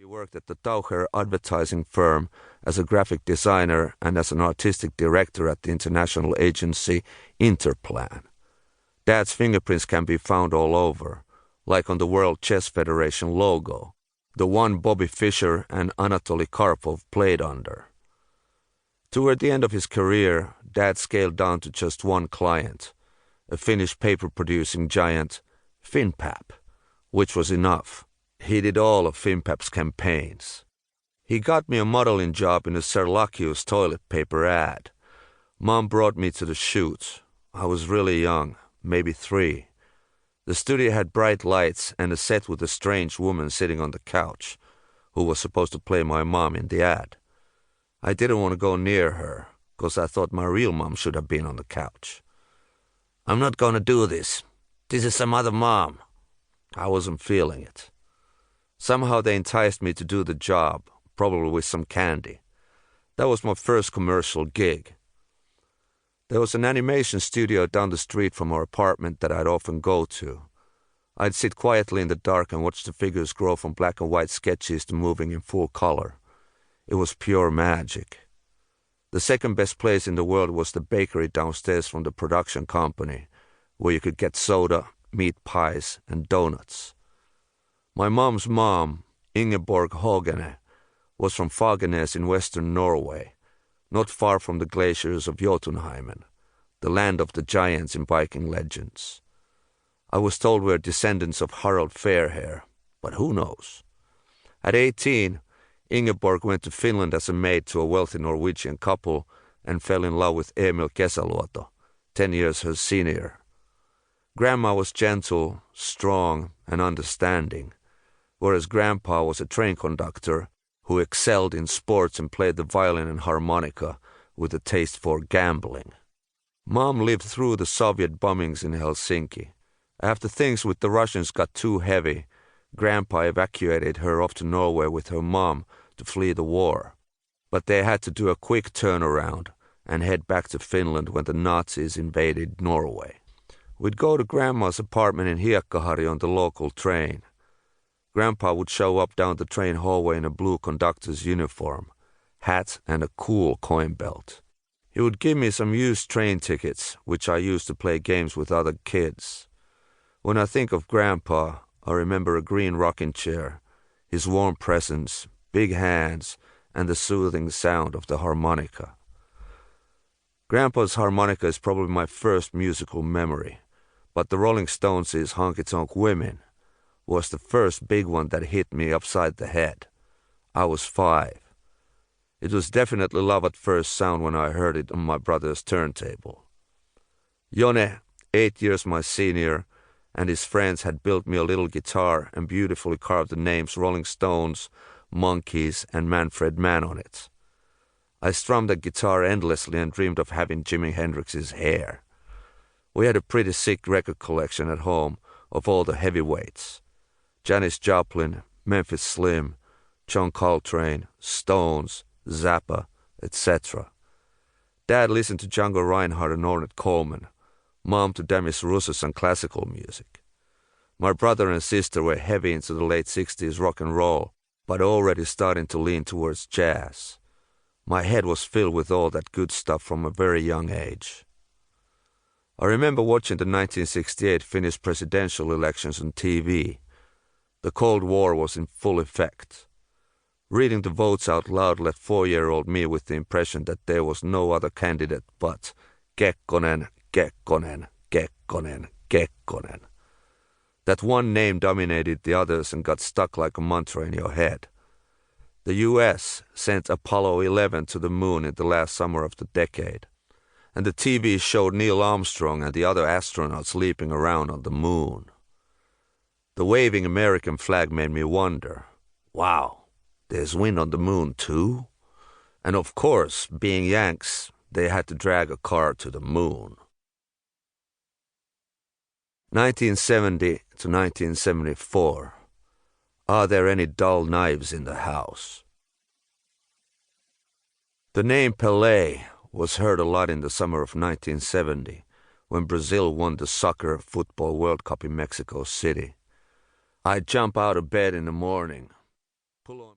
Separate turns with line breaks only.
worked at the Taucher advertising firm as a graphic designer and as an artistic director at the international agency Interplan. Dad's fingerprints can be found all over, like on the World Chess Federation logo, the one Bobby Fischer and Anatoly Karpov played under. Toward the end of his career, Dad scaled down to just one client, a Finnish paper-producing giant, Finpap, which was enough. He did all of Finpap's campaigns. He got me a modeling job in a Serlachius toilet paper ad. Mom brought me to the shoot. I was really young, maybe 3. The studio had bright lights and a set with a strange woman sitting on the couch, who was supposed to play my mom in the ad. I didn't want to go near her, because I thought my real mom should have been on the couch. "I'm not going to do this. This is some other mom." I wasn't feeling it. Somehow they enticed me to do the job, probably with some candy. That was my first commercial gig. There was an animation studio down the street from our apartment that I'd often go to. I'd sit quietly in the dark and watch the figures grow from black and white sketches to moving in full color. It was pure magic. The second best place in the world was the bakery downstairs from the production company, where you could get soda, meat pies, and donuts. My mom's mom, Ingeborg Hogene, was from Fagernes in western Norway, not far from the glaciers of Jotunheimen, the land of the giants in Viking legends. I was told we're descendants of Harald Fairhair, but who knows? At 18, Ingeborg went to Finland as a maid to a wealthy Norwegian couple and fell in love with Emil Kesäluoto, 10 years her senior. Grandma was gentle, strong, and understanding, whereas Grandpa was a train conductor who excelled in sports and played the violin and harmonica with a taste for gambling. Mom lived through the Soviet bombings in Helsinki. After things with the Russians got too heavy, Grandpa evacuated her off to Norway with her mom to flee the war. But they had to do a quick turnaround and head back to Finland when the Nazis invaded Norway. We'd go to Grandma's apartment in Hiekkahari on the local train. Grandpa would show up down the train hallway in a blue conductor's uniform, hat, and a cool coin belt. He would give me some used train tickets, which I used to play games with other kids. When I think of Grandpa, I remember a green rocking chair, his warm presence, big hands, and the soothing sound of the harmonica. Grandpa's harmonica is probably my first musical memory, but the Rolling Stones' Honky Tonk Women was the first big one that hit me upside the head. I was 5. It was definitely love at first sound when I heard it on my brother's turntable. Jone, 8 years my senior, and his friends had built me a little guitar and beautifully carved the names Rolling Stones, Monkees, and Manfred Mann on it. I strummed the guitar endlessly and dreamed of having Jimi Hendrix's hair. We had a pretty sick record collection at home of all the heavyweights. Janis Joplin, Memphis Slim, John Coltrane, Stones, Zappa, etc. Dad listened to Django Reinhardt and Ornette Coleman. Mom to Demis Roussos and classical music. My brother and sister were heavy into the late 60s rock and roll, but already starting to lean towards jazz. My head was filled with all that good stuff from a very young age. I remember watching the 1968 Finnish presidential elections on TV. The Cold War was in full effect. Reading the votes out loud left 4-year-old me with the impression that there was no other candidate but Kekkonen, Kekkonen, Kekkonen, Kekkonen. That one name dominated the others and got stuck like a mantra in your head. The U.S. sent Apollo 11 to the moon in the last summer of the decade, and the TV showed Neil Armstrong and the other astronauts leaping around on the moon. The waving American flag made me wonder, wow, there's wind on the moon too? And of course, being Yanks, they had to drag a car to the moon. 1970 to 1974. Are there any dull knives in the house? The name Pelé was heard a lot in the summer of 1970 when Brazil won the Soccer Football World Cup in Mexico City. I'd jump out of bed in the morning, pull on